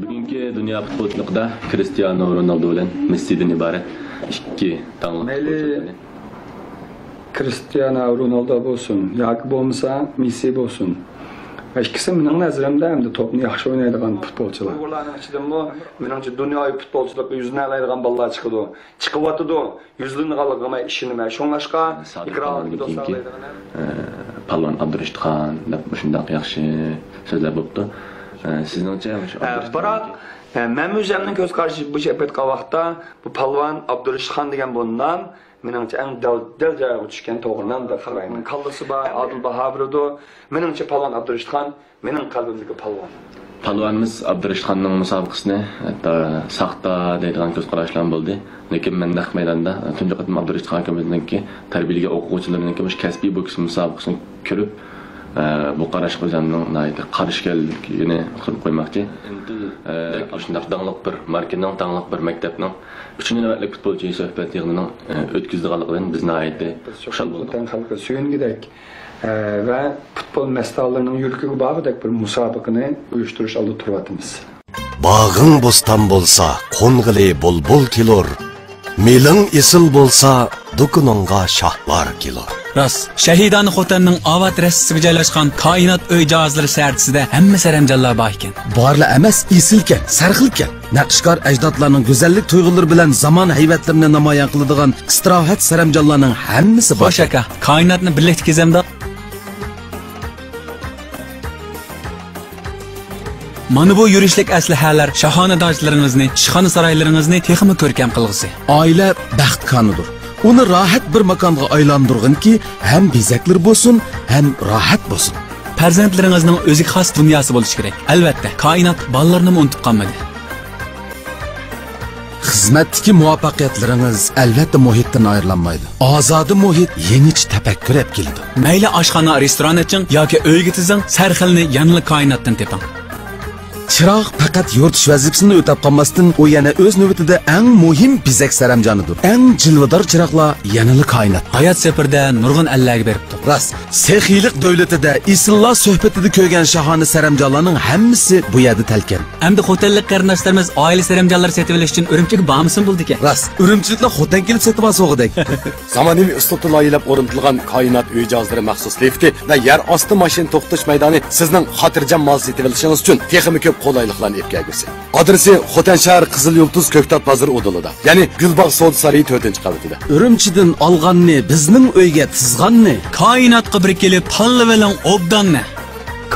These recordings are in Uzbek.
Bugungi dunyo futbolchiligida Cristiano Ronaldo bilan Messi'dan iborat ikki tanlıq futbolchi. Cristiano Ronaldo bo'lsin yoki bo'lmasa Messi bo'lsin. İkisi mening nazarimda hamda to'pni yaxshi o'ynaydigan futbolchilar. Ularning ichidami menimcha dunyoviy futbolchilikda yuzini oladigan bolalar chiqadi. Chiqyapti, yuzlanganligima ishonmay. Shunlashqa ikromi do'stlarlaydigan. Palvon Abdurashidxon deb shunday yaxshi so'zlar bo'pti. Sizningcha biroq men o'zimning ko'z qarashi bu shapatga vaqtda bu Palvon Abdurashidxon degan bu nom menimcha eng dal joyiga tushgan to'g'ridan deb qarayman. Kallasi bor, Adil Bahabirdo. Menimcha Palvon Abdurashidxon mening qalbimdagi palvon. Palvonimiz Abdurashidxonning musobaqasini hatto saxta deydigan ko'z qarashlar bo'ldi. Lekin men naq maydonda tunji qatim Abdurashidxon akamizningki tarbiyaga o'quvchilarningki mush kasbiy boks musobaqasini ko'rib bu qarash o'zimning qarish kelligini qilib qo'ymoqchi. Shunday dangliq bir markaning, dangliq bir maktabning 3-navbatlik futbolchi suhbat yig'inining o'tkazilganligidan bizni aytdi. Xushal bo'ldik. Xalqqa suyungidek ve futbol mesleğlerinin yürküğü bağıdak bir musabıkını uyuşturuş alıp turvatımız. Bağın bostan bolsa, konğili bulbul kilor. Melin isil bolsa, dokununga şahlar kilor. Ras, Şehidani Xotanning avat rəssisiga joylashgan koinot uy jihozlari sərtisida hamma saramjonlar bor ekan. Barla emas, isilken, sarxilken. Naqshkor ajdodlarning go'zallik tuyg'ulari bilan zamon hayvatlarini namoyon qiladigan istirohat saramjonlarning hammasi bor. Xo'sh aka, koinotni birlikda kezamda. Mana bu yurishlik aslahalar shahonadojlaringizni, ishxona saroylaringizni texmi ko'rkam qilg'isi. Oila baxt konidir. Uni rohat bir makonga aylantirginki, ham bezaklar bo'lsin, ham rohat bo'lsin. Farzandlaringizning o'ziga xos dunyosi bo'lishi kerak. Albatta, koinot bolalarni unutib qolmadi. Xizmatdagi muvaffaqiyatlaringiz albatta muhitdan ayrilanmaydi. Ozodi muhit yangicha tafakkur olib keladi. Mayli oshxona, restoran uchun yoki uyga tizing, sarxilni yangi koinotdan teping. Chiroq faqat yurtish vazifasini o'tab qolmasdan, u yana o'z navbatida eng muhim bizak saramjonidir. Eng jilvodor chiroqlar yanali koinot. Hayot safarda nurg'un allarga beribdi. Ras, sexiylik davlatida Isillo suhbatida ko'rgan shahona saramjonlarning hammasi bu yerda talkan. Hamda xotinlik qarindoshlarimiz oila saramjonlari setib olish uchun Urumchiga bormisin bo'ldi ekan. Ras, Urumchiliklar xotin kelib setib olsa o'g'idek. Zamonaviy uslubda loyilab o'rnatilgan koinot uy jihozlari maxsus lifti va yer osti mashina to'xtash maydoni sizning xotirjam mol setib olishingiz uchun texnik ko'p qolaylıqlarını epkəgisi. Adresi Xotan şəhər Qızıl Yıldız Köktat Bazarı odalında. Yani Gülbağ Soğud Sarayı 4-cü qavatida. Ürümçidən alğanını, bizning uyga tizganni. Koinotga bir kelib pallı bilan obdanni.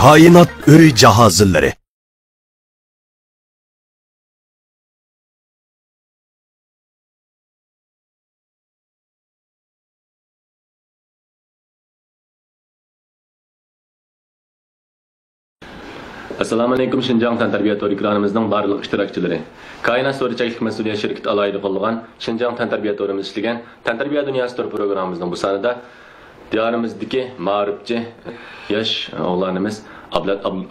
Koinot uy jihozlari. Assalamu alaykum Şinjan Tantarbiya Torikranimizning barliq ishtirokchilari. Koinot so'richaklik mas'uliyat shirkati alayida qo'llangan Şinjan Tantarbiya Torimiz ishlagan Tantarbiya dunyosi tor programmamizning bu sanida diyorimizdagi ma'rifchi yosh o'g'lonimiz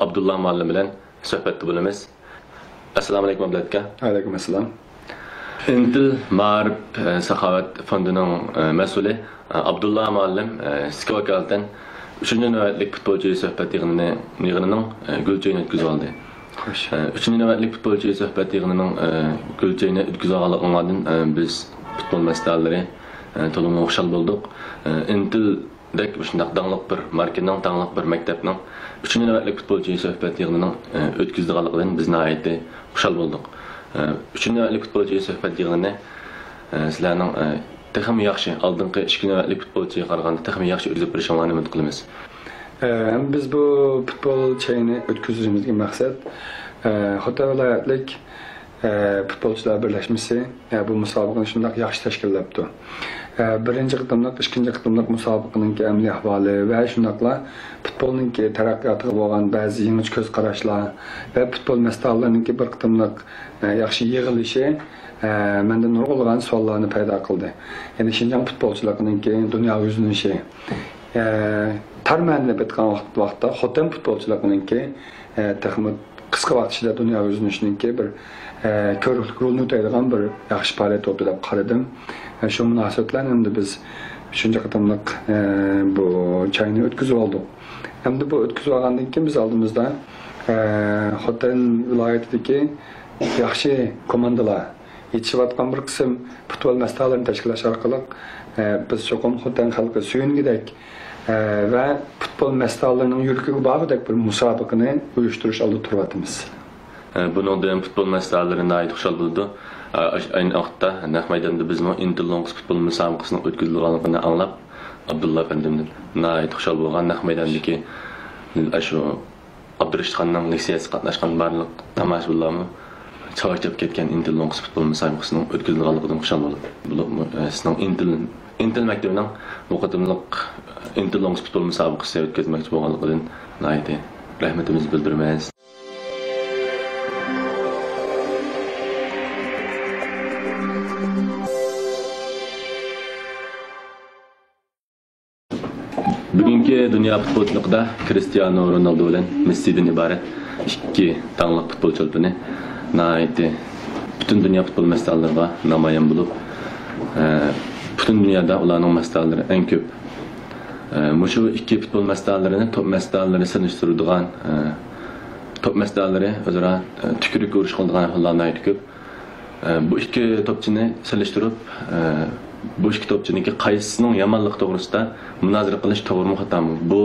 Abdulla muallim bilan suhbatda bo'lamiz. Assalomu alaykum Abdulla aka. Alaykum assalom. Intil Ma'rif Saxovat fondining mas'uli Abdulla muallim Skokaldan 3-cü növbətlik futbolcu söhbət yığınının gülçəyini ötküzü aldı. 3-cü növbətlik futbolcu söhbət yığınının gülçəyini ötküzü alınlardan biz futbol məsələləri tolumlu oxşal bolduq. Intildək danlıq bir markenin, danlıq bir məktəbinin 3-cü növbətlik futbolcu söhbət yığınının ötküzü alınlardan bizə aiddir, oxşal bolduq. 3-cü növbətlik futbolcu söhbət yığını sizlərinin texmi yaxşı, aldınqı 2 növbətlik futbolçuya qaraganda texmi yaxşı özüb birişanlarını ümid qılımız. Biz bu futbol şeyini ötküzümüzün məqsəd Xotay vilayətlik futbolçular birləşməsi bu müsabiqəni şundaq yaxşı təşkilləbdi. Birinci qıtımlıq, ikinci qıtımlıq müsabiqinin əmli əhvalı və şundaqla futbolun tərəqqiyatığı olan bəzi yeni göz qaraşlar və futbol məsələlərinin bir qıtımlıq yaxşı yığılışı məndə nurg'ulg'an suallarni paydo qildi. Ya'ni Şinjan futbolchilarining dunyo yüzünün tarmanni bitgan vaqtda xotin futbolchilarining texmi qisqa vaqt ichida dunyo yüzünün bir ko'riklik rolni o'taydigan bir yaxshi faoliyat bo'ldi deb qaradim. Shu munosabatlar endi biz shuncha qatimliq bu chayni o'tkazib oldik. Hamda bu o'tkazib olgandan keyin biz oldimizda Xotan viloyatidagi yaxshi komandalar yetishayotgan bir qism futbol mastalarini tashkillash orqali biz cho'qim Xotan xalqi suyungidek va futbol mastalarining yurkiga bag'idek bir musobaqani uyushtirish oldi turyapmiz. Bundan futbol masalalarına ait xuşal buldu. Aynı vaqtda naq maydonda bizning Intilongs futbol musobaqasini o'tkazilganligini anglab, Abdulla efendimdan ait xuşal bo'lgan naq maydondagi shu Abdurishxonning leksiyasi qatnashgan barliq tomoshabinlarni charchab ketgan Intilongs futbol musobaqasining o'tkazilganligidan xuşal bo'ldi. Sizning Intil maktabining bu qatimliq Intilongs futbol musobaqasi o'tkazmoqchi bo'lganligidan rahmatimizni bildiramiz. Bugünkü dünya futbolchiligida Cristiano Ronaldo bilan Messi'den iborat ikki tanlıq futbol çölpini bütün dünya futbol meselelerine namoyon bo'lib, bütün dünyada ularning meselelari en ko'p. Mushu ikki futbol meselelerini top meselelerini sinishtiradigan top meselelari o'zaro tükürük urush qiladigan hollarni aytib ko'p. Bu ikki topchini sinishtirib bu ikki topchiniki qaysisining yomonligi to'g'risida munozara qilish to'g'rimi xatomi? Bu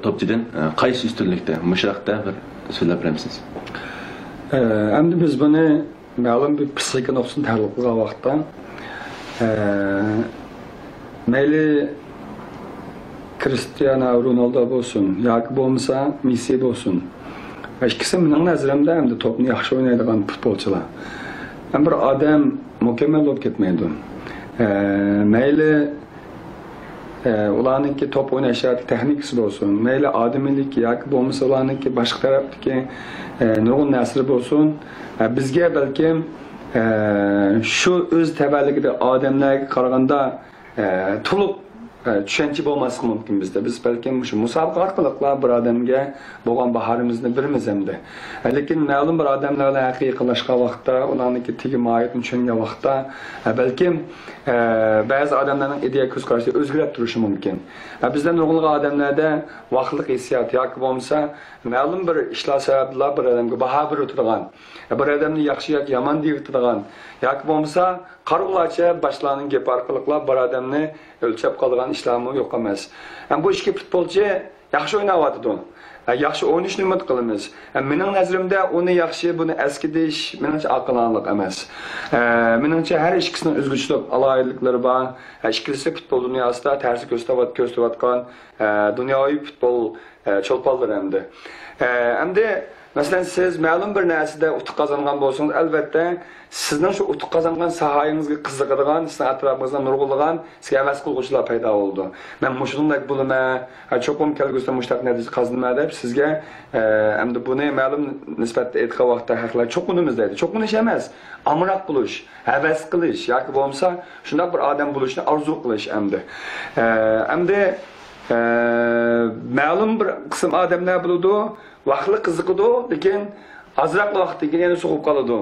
topchidan qaysi ustunlikda, mushaqda bir so'zlab beramiz. Endi biz buni ma'lum bir psixika nuqtasini tahlil qilgan vaqtda mayli Cristiano Ronaldo bo'lsin yoki bo'lmasa Messi bo'lsin. Ikkisi mening nazarimda endi to'pni yaxshi o'ynaydigan futbolchilar. Bir odam mukammal bo'lib ketmaydi. Mayli ularninki top o'ynashadi texnikasi bo'lsin, mayli odamiylik yoki bo'lmasa ularninki boshqa tarafdagi nurg'un nasri bo'lsin, bizga balki shu o'z tavalligida odamlarga qaraganda to'liq tushuncha bo'lmasligi mumkin bizda. Biz balki shu musobaqa orqali bir odamga bo'lgan baharimizni birimiz hamda. Lekin ma'lum bir odamlar bilan yaqinlashgan vaqtda, ularniki tegi mohiyatini tushungan vaqtda balki ba'zi odamlarning ideya ko'z qarashi o'zgarib turishi mumkin. Bizda nurg'un odamlarda vaqtlik hissiyat yoki bo'lmasa ma'lum bir ishlar sababli bir odamga baho berib turgan, bir odamni yaxshi yoki yomon deb turgan yoki bo'lmasa qarg'ulacha boshlarning gap orqali bir odamni o'lchab qolgan ishlarmi yo'q emas. Bu ikki futbolchi yaxshi o'ynayapti. Yaxshi o'ynashni umid qilamiz. Mening nazarimda uni yaxshi, buni eskidish meningcha aqlonlik emas. Meningcha har ikkisining o'zgarishlik alohidaliklari bor. Ikkisi futbol dunyosida ta'sir ko'rsatayotgan dunyoviy futbol cho'lponlar hamda. Endi masalan siz ma'lum bir narsada utuq qozongan bo'lsangiz, albatta sizning shu utuq qozongan sohangizga qiziqadigan, sizning atrofingizda nurg'ulg'an sizga havas qiluvchilar paydo bo'ldi. Men mushunday bo'laman, cho'qim kelgusida mushtaq natija qozonman deb sizga endi buni ma'lum nisbatda aytgan vaqtda haqlar cho'qinimiz deydi. Cho'qinish emas, amroq bo'lish, havas qilish yoki bo'lmasa shunday bir odam bo'lishni orzu qilish endi. Endi ma'lum bir qism odamlar bo'ladi, vaqtli qiziqadi, lekin azroq vaqtga yana so'qib qoladi.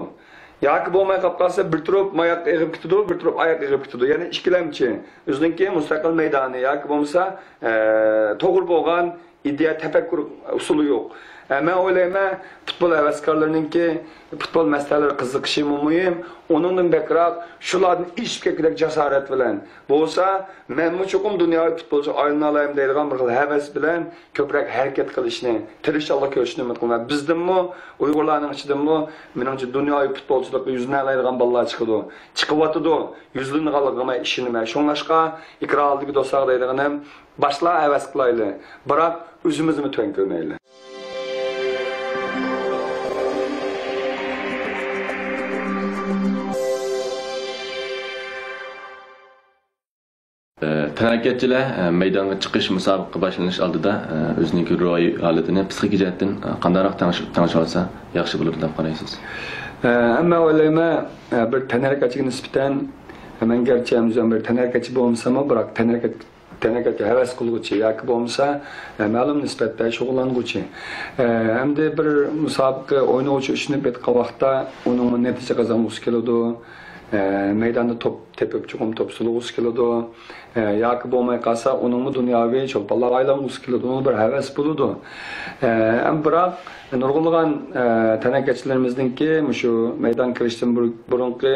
Yoki bo'lmay qolib qolsa bir turib oyoq eg'ib ketadi, bir turib oyoq eg'ib ketadi. Ya'ni ikkilamchi. O'zininki mustaqil maydoni yoki bo'lmasa to'g'ri bo'lgan ideya tafakkur usuli yo'q. Men o'ylayman, futbol havaskorlarininki futbol masalalari qiziqishi muhim. Onundan bekroq shularni ish ketgan jasorat bilan bo'lsa, men cho'qim dunyoviy futbolchi aylana olayim deydigan bir xil havas bilan ko'proq harakat qilishni, tirishchilik ko'rishni umid qilaman. Bizdinmi, Uyg'urlarning ichidami, menimcha dunyoviy futbolchilikka yuzini oladigan bolalar chiqadi. Chiqyapti, yuzlanganligima ishonaman. Shunlashqa ikromdagi do'stlar deydiganim, boshlar havas qilaylik, biroq o'zimizni to'ng ko'rmaylik. Tənəkkətçilər meydana çıxış müsabiqə başlanış aldıda özünün ruhi halətini psixik cəhətdən qandaraq tanışıb alsa yaxşı bulur deyə qarayırsınız. Amma o'ylayman bir tənəkkətçiga nisbatan men gerçi o'zim bir tənəkkətçi bo'lmasam, biroq tənəkkətga havas qiluvchi yoki bo'lmasa ma'lum nisbatda shug'ullanuvchi. Hamda bir musobaqa o'ynovchi ishni bitgan vaqtda uning natija qozonmoqchi keladi. meydanda top tepip çuqum top suluğuz kilidi. Yoki bo'lmay qolsa, uningmi dunyoviy cho'lponlar aylanğısı kilidi. Onu bir heves buludu. Biroq nurg'unlagan tanakachilarimizningki shu meydan kirishdan burunqi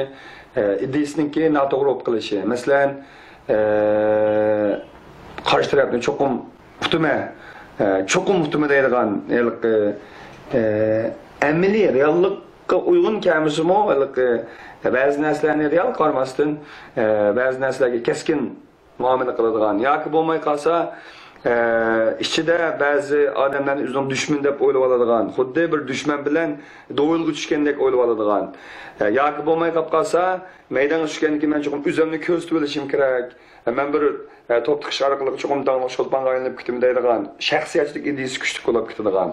ideyasininki noto'g'ri bo'lib qilishi. Masalan, qarshi tarafni cho'qim putuma deydigan amaliy reallikqa uyg'un kelmasimi, ba'zi narsalarni real qarmasdan ba'zi narsalarga keskin muomala qiladigan yoki bo'lmay qolsa ichida ba'zi odamlarni o'zini dushman deb o'ylab oladigan, xuddi bir dushman bilan do'yilga tushgandek o'ylab oladigan yoki bo'lmay qolsa maydonga tushgandan keyin men cho'qim o'zimni ko'z tutib olishim kerak, men bir top tiqish orqali cho'qim dang'il sho'lponga aylanib ketdim deydigan shaxsiyatlik ideyasi kuchli bo'lib ketadigan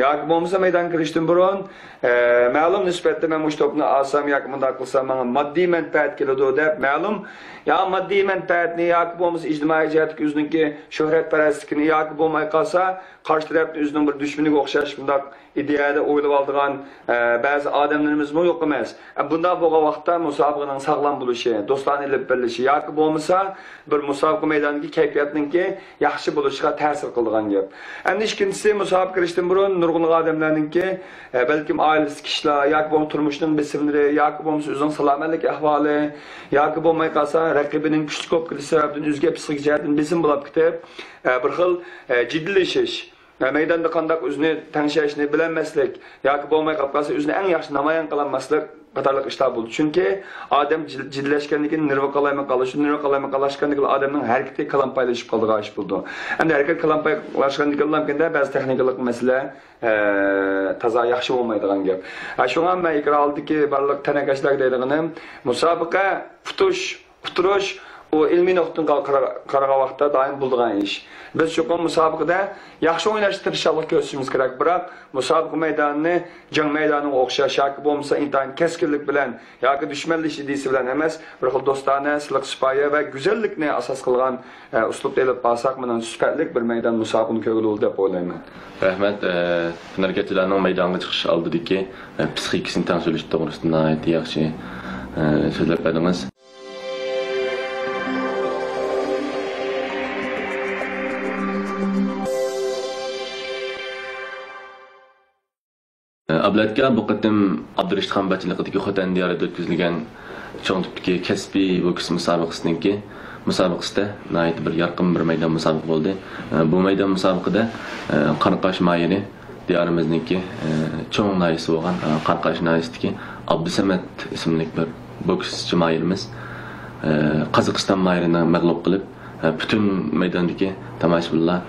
yoki bo'lmasa maydonga kirishdan burun ma'lum nisbatda men mush topni olsam yoki bunday qilsam menga moddiy manfaat keladi deb ma'lum ya moddiy manfaatni yoki bo'lmasa ijtimoiy jihatga o'ziniki shuhratparastlikni yoki bo'lmay qolsa qarshi tarafni o'zining bir dushmaniga o'xshash bunday ideyada o'ylab oladigan ba'zi odamlarimizmi yo'q emas. Bunday bo'lgan vaqtda musobaqaning sog'lom bo'lishi, do'stlarni ilib birlishi yoki bo'lmasa bir musobaqa maydonidagi kayfiyatninki yaxshi bo'lishiga ta'sir qiladigan gap. Endi ikkinchisi musobaqa kirishdan burun nurg'un odamlarninki balkim oilasi kishilar yoki bo'lmasa turmushining bisimlari yoki bo'lmasa o'zining salomatlik ahvoli yoki bo'lmay qolsa raqibining kuchli bo'lib ketishi sababdan o'ziga psixik jihatdan bisim bo'lib ketib bir xil jiddiylashish, maydonda qanday o'zini tanishishni bilmaslik yoki bo'lmay qolsa o'zini eng yaxshi namoyon qilmaslik qatorliq ishlar bo'ldi. Chunki odam jiddilashgandan keyin nerv qalashgandan keyin odamning harakati kalampaylashib qoldigan ish bo'ldi. Endi harakat kalampaylashgandan keyin ba'zi texnikalik masala toza yaxshi bo'lmaydigan gap. Shunga men ikra oldiki barliq tanakachilar deydiganim musobaqa futurish o ilmiy nuqtadan qaragan vaqtda doim bo'lgan ish. Biz cho'qim musobaqada yaxshi o'ynashga tirishchilik ko'rsatishimiz kerak. Biroq musobaqa maydonini jang maydoniga o'xshash yoki bo'lmasa intayin keskinlik bilan yoki dushmanlik ideyasi bilan emas, bir xil do'stona, siliq sipoya va go'zallikni asos qilgan uslubda olib borsak, mana sifatli bir maydon musobaqani ko'rgildi deb o'ylayman. Rahmat, tanakachilarning maydonga chiqish oldidagi psixikasini tanishirish to'g'risida yaxshi so'zlab berdingiz. Ablatga bu qatim Abdurashid Xonbachiligidagi Xotan diyorida o'tkazilgan cho'ng tipdagi kasbiy boks musobaqasida bir yorqin bir maydon musobaqa bo'ldi. Bu maydon musobaqada Qarqash mayiri diyorimizniki cho'ng naisi bo'lgan Qarqash naisidagi Abdusamad ismli bir bokschi mayirimiz Qozog'iston mayirini mag'lub qilib butun maydondagi tomoshabinlar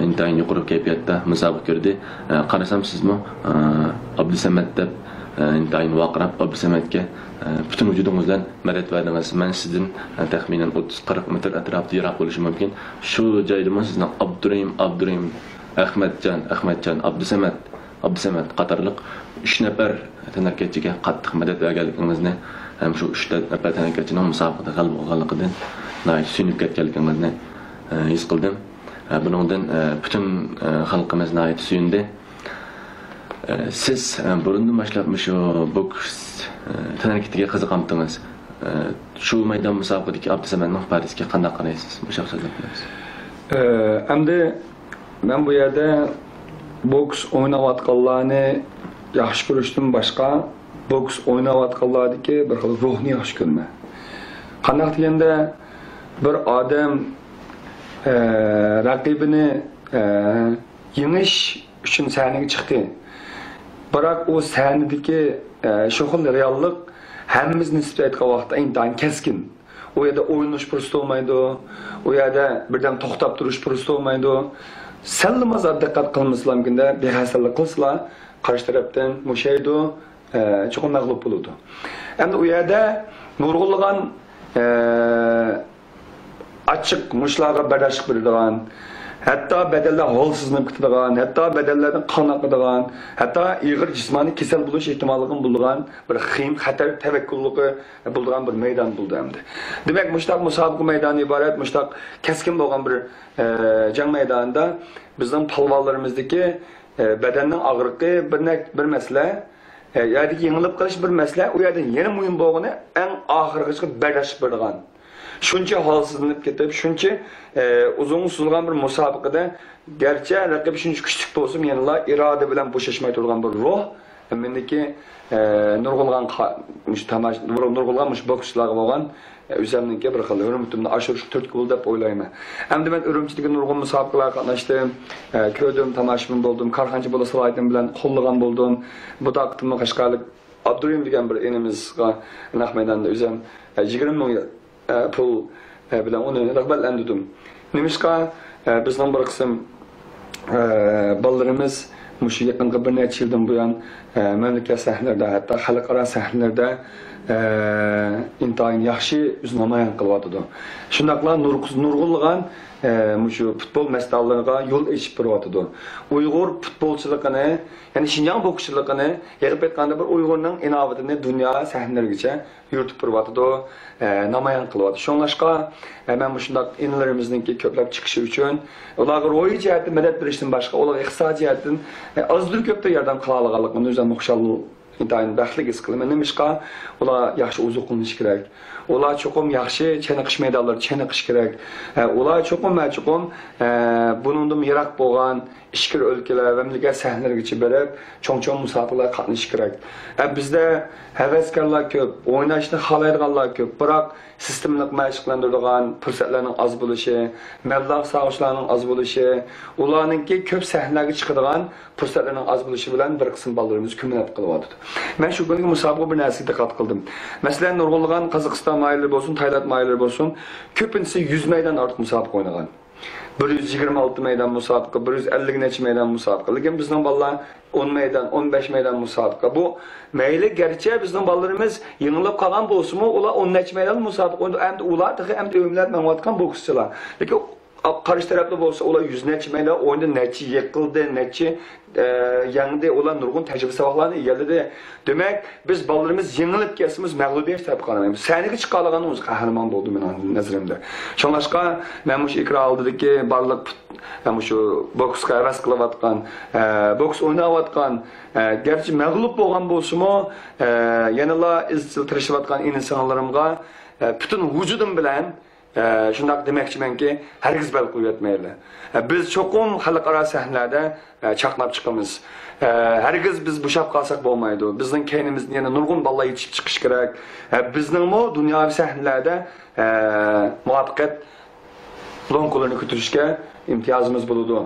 intayin yuqori kayfiyatda musobaqa ko'rdi. Qarasam sizmi Abdusamad deb intayin vaqirab Abdusamadga butun vujudingiz bilan madad berdingiz. Men sizdan taxminan 30-40 metr atrofda yiroq bo'lishi mumkin. Shu joyda sizni Abdurim, Ahmadjon, Abdusamad qatorliq 3 nafar tanakachiga qattiq madad berganligingizni ham shu 3 nafar tanakachining musobaqada g'alaba olganligidan suyunib ketganligingizni his qildim. Bundan bütün xalqimiz nəhayət suyundi. Siz burundan başlab şu boks tanakitiga qiziqamdingiz. Shu maydon musobaqadagi Abdusamadning partiyasiga qanday qaraysiz? Bu shaxsiyatlar bilan. Endi men bu yerda boks o'ynayotganlarni yaxshi ko'rishdan boshqa boks o'ynayotganlardagi bir xil ruhni yaxshi ko'rma. Qanday deganda bir odam raqibini yengish uchun sahnaga chiqdi. Biroq u sahnadagi shu xil reallik hammamiz nisbet aytgan vaqtda intayin keskin. U yerda o'ynash fursati bo'lmaydi, u yerda birdan to'xtab turish fursati bo'lmaydi. Sallimaz diqqat qilmasligimda bexatarlik qilsalar, qarshi tarafdan mushaydi, cho'qim mag'lub bo'ladi. Endi u yerda nurg'unlagan açık muşlarga bardosh beradigan, hatto bedellar holsizlanib ketadigan, hatto bedellardan qon oqadigan, hatto ig'ir jismoniy kasal bo'lish ehtimolligini bo'lgan bir xim xatar tavakkulligi bo'lgan bir maydon bo'ldi endi. Demak, mushtaq musobaqa maydoni iborat, mushtaq keskin bo'lgan bir jang maydonida bizning palvonlarimizdagi bedenning og'riqi bir masala, yerdeki yengilip kalish bir mesele, o yerden yeni mühim bolğany en ahirgi çıkıp berdaşıp berdigan. Şuncha halsizlanıp ketip, şuncha uzun usulgan bir musabaqada gerçi rakip şuncha küçük bolsa, yanıla irade bilen boşaşmay turgan bir ruh. Mendeki nurgulgan bokschilar bolgan özümningki bir xil Ürümçi'de aşırı 4 gol dep oylayman. Endi men Ürümçi'deki nurgul musabaqalarga qatnaşdym, kördüm, tamaşbin boldum, karxançı bola salaydım bilen qollagan boldum. Bu taqtimni Qashqarlik Abdurim degan bir enimizga naq maydonda özüm 20 ming pul bilen onu ragbatlandirdim. Nimishqa bizning bir qism balalarimiz Muşu yakın bir neçə ildən bu yan memleket sahnelərdə, hatta xalqara sahnelərdə intayın yaxşı üz namayan qılwatıdı. Şundaqla nurgulğan muşu futbol məsələlərə yol açıb berwatıdı. Uyğur futbolçuluğunu, yani Şinjan boksçuluğunu yığıb etganda bir Uyğurның inovatını dünya sahnelərigəcə yürütüb berwatıdı, namayan qılwadı. Şonlaşqa mən muşundaq inlərimizningki köpləb çıxışı üçün ular ro'yi jihatdan madad berishdan boshqa ular iqtisodiy jihatdan azdır köpdə yordam qila olganligini o'zim xushal intayın baxtli his qilaman. Nimishqa ular yaxshi ozuq qilinishi kerak. Ular cho'qim yaxshi chaniqish maydonlarida chaniqish kerak. Ular cho'qim bunundan yiroq bo'lgan ishkir o'lkalar va mamlakat sahnalarigacha berib, cho'ng-cho'ng musofirlar qatnashish kerak. Bizda havaskorlar ko'p, o'ynashni xohlaydiganlar ko'p, biroq sistemlik mashqlantiradigan fursatlarning oz bo'lishi, mablag' sog'ishlarning oz bo'lishi, ularningki ko'p sahnaga chiqadigan fursatlarning oz bo'lishi bilan bir qism bolalarimiz ko'minib qilyapti. Men shu kungi musobaqa bir narsaga diqqat qildim. Masalan, nurg'ulg'an Qozog'iston mayllari bo'lsin, Tayland mayllari bo'lsin, ko'pincha 100 maydon ortiq musobaqa o'ynagan. 126 meydan musabaqa, 150 neçə meydan musabaqa. Lakin bizning bolalar 10 meydan, 15 meydan musabaqa. Bu meyli gerçi bizning bolalarimiz yengilib qolgan bo'lsa-mu, ular 10 neçə meydan musabaqa o'ynaydi. Endi ular ham o'yinlar menayotgan bokschilar. Lekin qarshi tarafda bo'lsa, ular 100 neçə meydan o'yinda neçə yiqildi, neçə yangi ular nurg'un tajriba saboqlarni egalladi. Demak, biz bolalarimiz yengilib kelsimiz mag'lubiyat sabab qolmaymiz. Saniga chiqolganimiz qahramon bo'ldi mening nazarimda. Shunlashqa men mush ekran oldidagi barliq shu boksga havas qilayotgan, boks o'ynayotgan, garchi mag'lub bo'lgan bo'lsa-mu, yanala izchil tirishayotgan insonlarimga butun vujudim bilan shundoq demoqchimanki, hargiz bal qo'yib yetmaydi. Biz cho'qim xalqaro sahnalarda chaqnab chiqamiz. Hargiz biz bo'shab qolsak bo'lmaydi. Bizning keynimizni yana nurg'un bolalar yetishib chiqish kerak. Bizningmi dunyoviy sahnalarda muvaffaqiyat lonqo'larni ko'tarishga imtiyozimiz bo'ladi.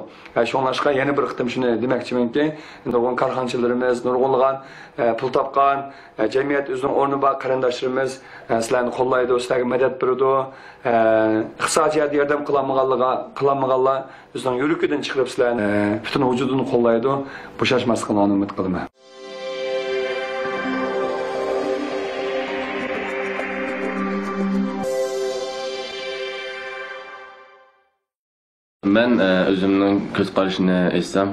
Shunlashqa yana bir qitim shuni demoqchimanki, nurg'un korxonchilarimiz, nurg'unlagan pul topgan, jamiyat o'zining o'rni bor qarindoshlarimiz sizlarni qo'llaydi, sizlarga madad beradi. Iqtisodiyot yordam qilmaganlar o'zining yurikidan chiqib sizlarni butun vujudini qo'llaydi. Bo'shashmasligini umid qilaman. Ben özümün göz qarashini aytsam,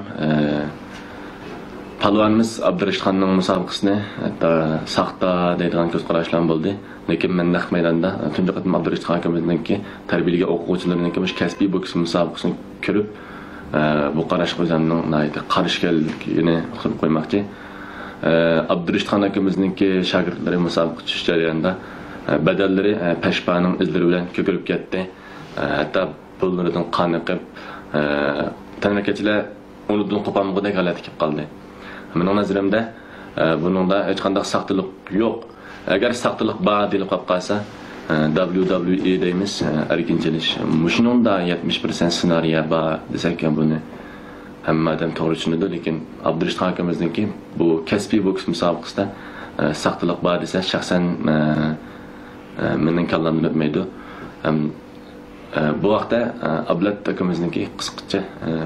palvonimiz Abdurashidxonning musobaqasini hatta saxta deydigan göz qarashlar bo'ldi. Lekin men naq maydonda tunji qatim Abdurashidxon akamizningki tarbiyaliga o'quvchilarningki kasbiy boks musobaqasini ko'rib, bu qarash o'zimning qarshi kelganini qilib qo'ymoqchi. Abdurashidxon akamizningki shogirdlari musobaqa tushish jarayonida badallari pashpaning izlari bilan ko'kilib ketdi. Hatta pullardan qaniqib, tanakachilar unudan qo'pamg'idek holatga kelib qoldi. Mening nazarimda buningda hech qanday saxtalik yo'q. Agar saxtalik bor deb qolib qolsa, WWE deymiz, erkinchilish. Shuningda 70% ssenariy bor desak ham buni hammadan to'g'ri tushunadi, lekin Abdurashidxon akamizniki bu kasbiy boks musobaqasida saxtalik bor desa, shaxsan mening kallamdan o'tmaydi. Bu vaqtda Ablat akamizniki qisqacha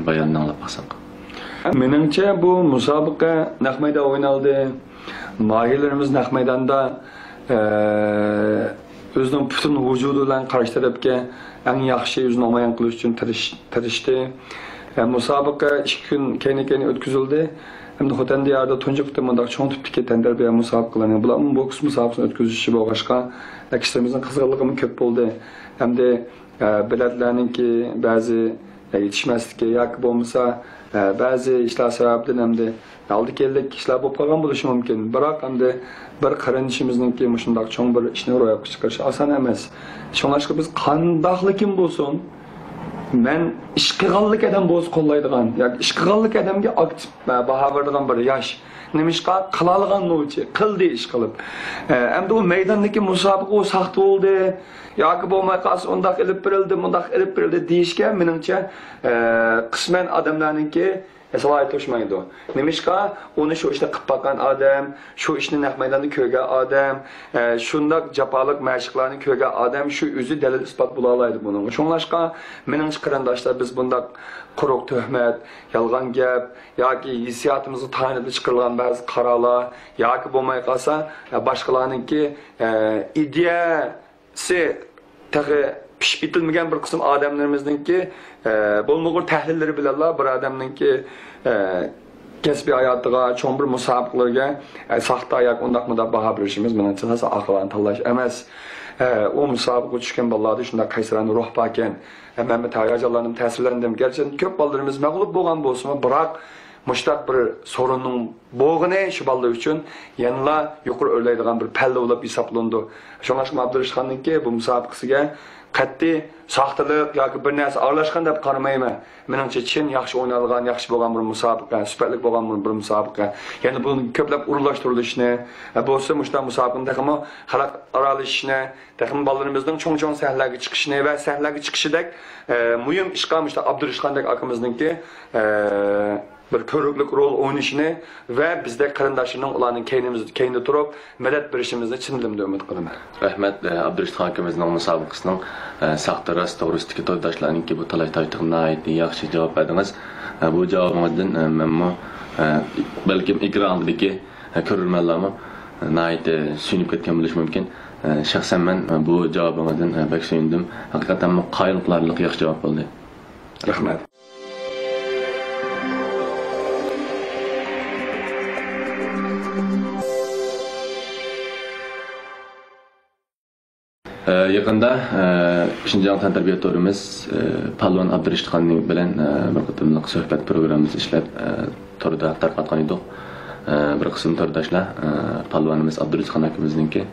bayonini anglab qolsak. Menimcha bu musobaqa naq maydonda o'ynaldi. Mohirlarimiz naq maydonda o'zining butun vujudi bilan qarshi tarafga eng yaxshi o'zini namoyon qilish uchun tirishdi. Musobaqa 2 kun keyin o'tkazildi. Hem de Xotan diyarda tunji qitim bunday cho'ng tipdagi tandarbiya musobaqalarni, bular boks musobaqasini o'tkazishi bo'lg'ashqa, kishilarimizning qiziqarligi ko'p bo'ldi. Hem de bilatlarningki ba'zi yetişməsligi yoki bo'lmasa ba'zi ishlar sababidan hamda aldı keldik ishlar bo'lib qolgan bo'lishi mumkin. Biroq hamda bir qarindishimizningki shundoq cho'ng bir ishni ro'yobga chiqarish oson emas. Shuningdek biz qandoqlikim bo'lsin, men ish qilganlik odam bo'lsa qo'llaydigan yoki ish qilganlik odamga aktiv baho beradigan bir yosh nimishqa qiladigan no'chi qildi ish qilib. Endi u maydondagi musobaqa o saxt bo'ldi yoki bo'lmay qolsa undaq ilib berildi, mundaq ilib berildi deyishga meningcha qisman odamlarningki salohiyat to'shmaydi. Nimishqa uni shu ishni qilib boqqan odam, shu ishni naq maydonda ko'rgan odam, shundoq jafolik mashqlarni ko'rgan odam shu o'zi dalil isbot bo'la oladi buning. Shunlashqa meningcha qarindoshlar biz bundaq quruq tuhmat, yolg'on gap yoki hissiyotimizni tanib chiqarilgan ba'zi qarorlar yoki bo'lmay qolsa boshqalarningki ideyasi tag'i pishib bitilmagan bir qism odamlarimizningki bo'lmag'ur tahlilleri bilanlar bir odamningki kasbiy hayotiga, cho'ng bir musobaqalarga saxta yoki undaq baho berishimiz menimcha aqldan tanlash emas. O musobaqa tushgan bolalarda shunday qaysarona ruh bor ekan. Men hayajonlanib, ta'sirlandim. Gerçi ko'p bolalarimiz mag'lub bo'lgan bo'lsa, biroq mushtaq bir sorunning bo'g'ini shu bolalar uchun yanada yuqori o'rlaydigan bir palla bo'lib hisoblandi. Shuningdek Abdurashxonningki bu musobaqasiga qat'iy saxtalik yoki bir narsa aralashgan deb qaramayman. Meningcha chin yaxshi o'ynalgan, yaxshi bo'lgan bir musobaqa, sifatli bo'lgan bir musobaqa. Ya'ni buni ko'plab urlashtirilishni, bo'lsa mushta musobaqani taxmo xalq aralashishni, taxmo bolalarimizning cho'ng-cho'ng sahnalarga chiqishini va sahnalarga chiqishidek muhim ishqa mushta Abdurashxondek akamizningki bir ko'riklik rol o'ynashini va bizda qarindoshlarning ularning keynida turib madad berishimizni chin dilimda umid qilaman. Rahmat Abdurashxon akamizning musobaqasining saxta rost to'g'risidagi to'rdoshlarningki bu talay toytiqni yaxshi javob berdingiz. Bu javobingizdan menmo balkim ekrandagi ko'rurmanlarmi suyunib ketgan bo'lishi mumkin. Shaxsan men bu javobingizdan bak suyundim. Haqiqatan qoyilqarlik yaxshi javob bo'ldi. Rahmat. Yaqında Şinjan tarbiyatörümüz Palvan Abdurashxon bilan bir qatimliq suhbat programmamizni ishlab turda tarqatgan edik. Bir qism turdoshlar Palvanimiz Abdurashxon akamizningki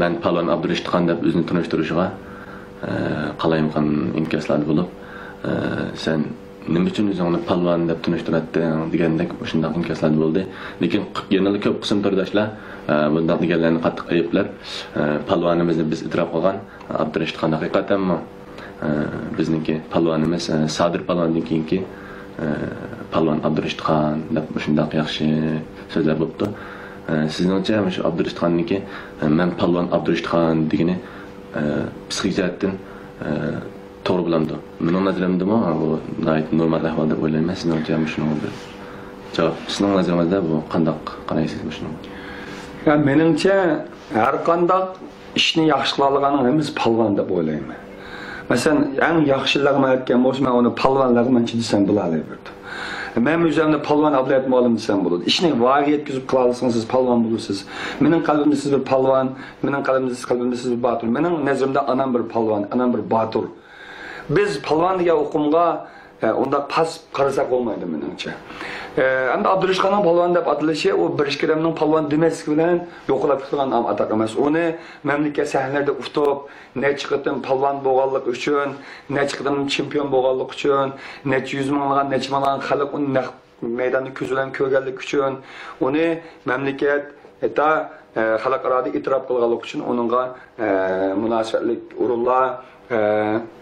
men Palvan Abdurashxon deb o'zini tunishtirishiga qalayimqan inkaslar bo'lib, sen nima uchun o'zingni Palvan deb tunishtirading degandek shunday inkaslar bo'ldi. Lekin yana ko'p qism turdoshlar bundan deganlarni qattiq ayblab palvonimizni biz e'tirof qilgan Abdurashxon haqiqatanmi bizningki palvonimiz Sadir palvondan keyingi palvon Abdurashxon deb shunday yaxshi so'zlar bo'libdi. Sizningcha shu Abdurashxonniki men palvon Abdurashxon degani psixikatdan to'g'ri bilamdi. Mening nazarimdami bu normal ahvol deb o'ylayman. Sizningcha shuni bir javob. Sizning nazaringizda bu qanday qaraysiz shuni? Yani menimcha har qanday ishni yaxshi qiladiganning hammasi palvon deb o'ylayman. Masalan, eng yaxshiligini aytgan bo'lsa, men uni palvonlig'imanchi desam bo'laverdi. Men o'zimni palvon Abdulayat muallim desam bo'ladi. Ishni voyaga yetkazib qila olsangiz siz palvon bo'lasiz. Mening qalbimda siz bir palvon, mening qalbimda siz bir botur. Mening nazarimda anam bir palvon, anam bir botur. Biz palvon degan o'qimga unda pas qarasak bo'lmaydi menimcha. Endi Abdurashxonning palvon deb atalishi o bir ishkiramning palvon demaslik bilan yo'qolib ketgan atak emas. Uni mamlakat sahnalarida ustib, necha qitim palvon bo'lganlik uchun, necha qitim chempion bo'lganlik uchun, necha yuz minglagan, necha minglagan xalq uni maydonda ko'z bilan ko'rganlik uchun, uni mamlakat hatta xalqaro e'tirof qilganlik uchun uningga munosabatli o'rinlar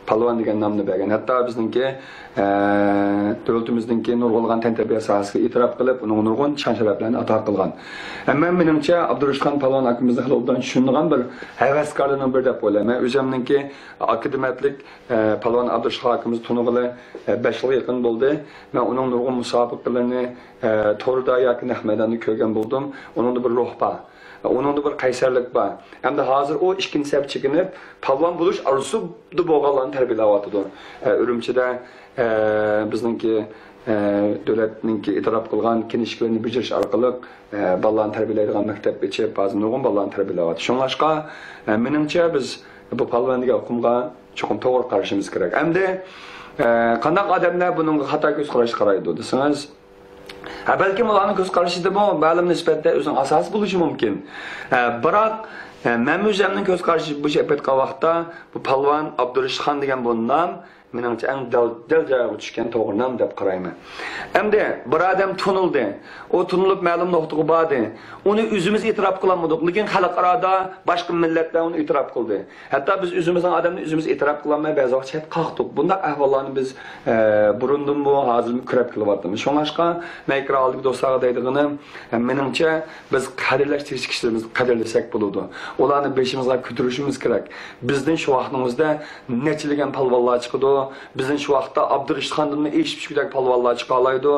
palvon degan nomni bergan. Hatto bizningki davlatimizningki nurg'ulg'an tantarbiya sohasiga e'tirof qilib, uning nurg'un shon-sharaflarni ato qilgan. Ammo menimcha Abdurashxon palvon akamizni xalqdan tushungan bir havaskorlarning biri deb o'ylayman. O'zimningki akademiyalik palvon Abdurashxon akamizni tunig'ili 5 yil yaqin bo'ldi. Men uning nurg'un musobaqalarini to'rda yoki naq maydonda ko'rgan bo'ldim. Uningda bir ruh bor. Onunda bir qaysarlik bor. Hamda hozir o ikkinchi saf chekinib, palvon bo'lish arzusida bo'lganlarni tarbiyalayotdi. Urumchida bizningki davlatningki e'tirof qilgan kinishlarni bajarish orqali bolalarni tarbiyalaydigan maktab ichib, ba'zi nurg'un bolalarni tarbiyalayapti. Shunlashqa menimcha biz bu palvonga o'qimga cho'qim to'g'ri qarashimiz kerak. Hamda Qandaq odamlar buningga xato ko'z qarash qaraydi desangiz, balkim ularning ko'z qarashida bu ma'lum nisbatda o'zining asosi bo'lishi mumkin. Biroq men o'zimning ko'z qarashi bu aytgan vaqtda bu palvon Abdurashidxon degan bu nom meningcha eng dal joyiga tushgan to'g'ri nom deb qarayman. Endi bir odam tunildi. O tunilib ma'lum nuqtaga bordi. Uni o'zimiz e'tirof qilmadik, lekin xalqaroda boshqa millatlar uni e'tirof qildi. Hatto biz o'zimizning odamni o'zimiz e'tirof qilolmay ba'zi vaqt chet qaqdik. Bunday ahvollarni biz burundan bu hozir ko'rib kelyapmiz. Shuningga makro oldik do'stlarga deydigini, meningcha biz qadrlash kishilarimizni qadrlasak bo'ladi. Ularni beshimizga ko'tarishimiz kerak. Bizning shu vaqtimizda nechilagan palvonlar chiqdi. Bizning shu vaqtda Abdurashidxondan eshitib shunday palvonlar chiqalaydi.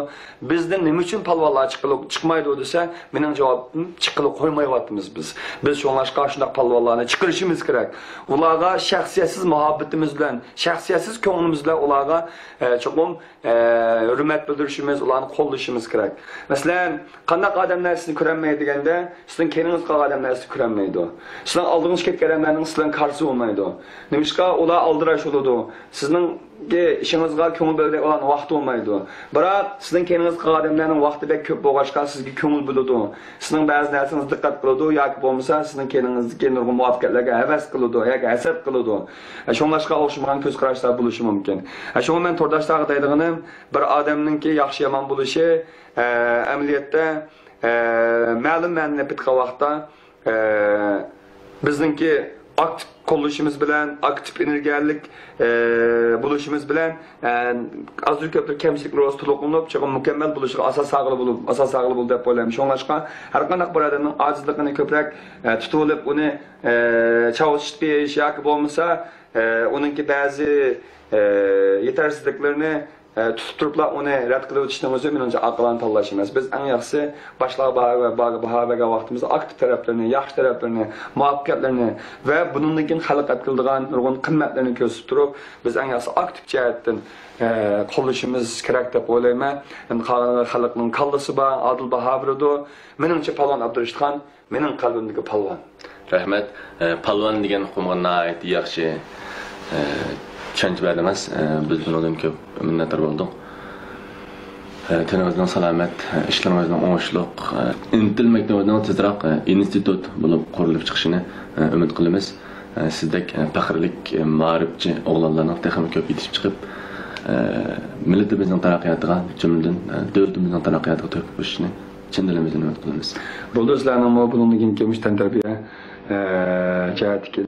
Bizdan nima uchun palvonlar chiqmaydi desa, mening javobim chiqilib qo'ymayapmiz biz. Biz shunlashqa shunday palvonlarni chiqarishimiz kerak. Ularga shaxsiyatsiz muhabbatimiz bilan, shaxsiyatsiz ko'nglimiz bilan ularga cho'qim hurmat bildirishimiz, ularni qo'llashimiz kerak. Masalan, qanday odamlar sizni ko'rmaydi deganda, sizning keyingiz qolgan odamlar sizni ko'rmaydi. Sizning oldingiz ketgan odamlarning sizdan qarshi bo'lmaydi. Nimishqa ular aldirash bo'ladi. Sizning ishingizga ko'ngil bo'ladigan olan vaqt bo'lmaydi. Biroq sizning keyingiz qolgan odamlarning vaqtida ko'p bo'lg'achqa sizga ko'ngil bo'ladi. Sizning ba'zi narsangizni diqqat qiladi yoki bo'lmasa sizning keyiningizga nurg'un muvaffaqiyatlarga havas qiladi yoki hasad qiladi. Shunlashqa o'xshamagan ko'z qarashlar bo'lishi mumkin. Shunga men to'rdoshlarga deydiganim bir odamningki yaxshi yomon bo'lishi amaliyotda ma'lum ma'noda bitgan vaqtda bizningki aktiv qo'llashimiz bilan, aktiv energiyalik bo'lishimiz bilan azur ko'pdir kamchiliklar o'z to'liqlanib, chiqib mukammal bo'lishiga asos saqlab bo'ldi deb o'ylayman. Shunlashqa har qanday bir odamning ojizligini ko'proq tutib olib, uni chavishib berish yoki bo'lmasa, uningki ba'zi yetersizliklarni tutib turiblar uni rad qilib o'tishdan o'zi menimcha aqldan tanlash emas. Biz eng yaxshisi bahoraga vaqtimizda aktiv taraflarini, yaxshi taraflarini, muvaffaqiyatlarini va bundan keyin xalq qildigan nurg'un qimmatlarni ko'rsatib turib, biz eng yaxshisi aktiv jihatdan qo'llashimiz kerak deb o'ylayman. Xalqning kallasi bor, adil bahodirdir. Menimcha Palvon Abdurashidxon mening qalbimdagi palvon. Rahmat. Palvon degan qumga yaxshi tushuncha berdingiz. Biz bundan ko'p minnatdor bo'ldik. Teningizdan salomat, ishlaringizdan o'ng'ishliq, Intel maktabidan tezroq institut bo'lib qurilib chiqishini umid qilamiz. Sizdek faxrlik ma'rifchi o'g'lonlarning texnik ko'p yetishib chiqib, millatimizning taraqqiyotiga, jumladan davlatimizning taraqqiyotiga to'g'ri bo'lishini chin dilimizdan umid qilamiz. Bo'ldi sizlarning bundan keyin kelishdan tarbiya jihatiga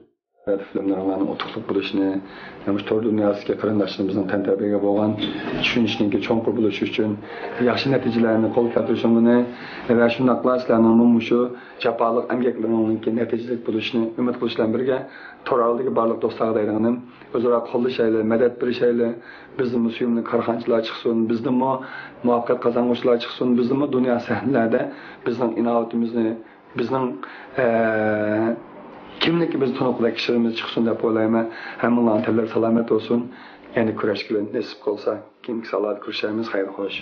filmlarning otuqliq bo'lishini, tor dunyosiga qarindoshlarimizning tantabiyaga bo'lgan tushunishning cho'nqur bo'lishi uchun yaxshi natijalarni qo'l keltirishini va shundaqla sizlarning shu jafoliq emgaklaringizning natijali bo'lishini umid qilishlar birga Toraldagi barliq do'stlarga aytganim, o'zaro qo'llashaylar, madad berishaylar, bizning suyumli korxonchilar chiqsin, bizning muvaffaqiyat qozonuvchilar chiqsin, bizning dunyo sahnalarida bizning inovatimizni, bizning kimniki biz to'liqlik kishilarimiz chiqsin deb o'ylayman. Hammalarning tillari salomat bo'lsin. Endi kurashga nasib qilsa, kimki salomat kurashamiz, xayr xo'sh.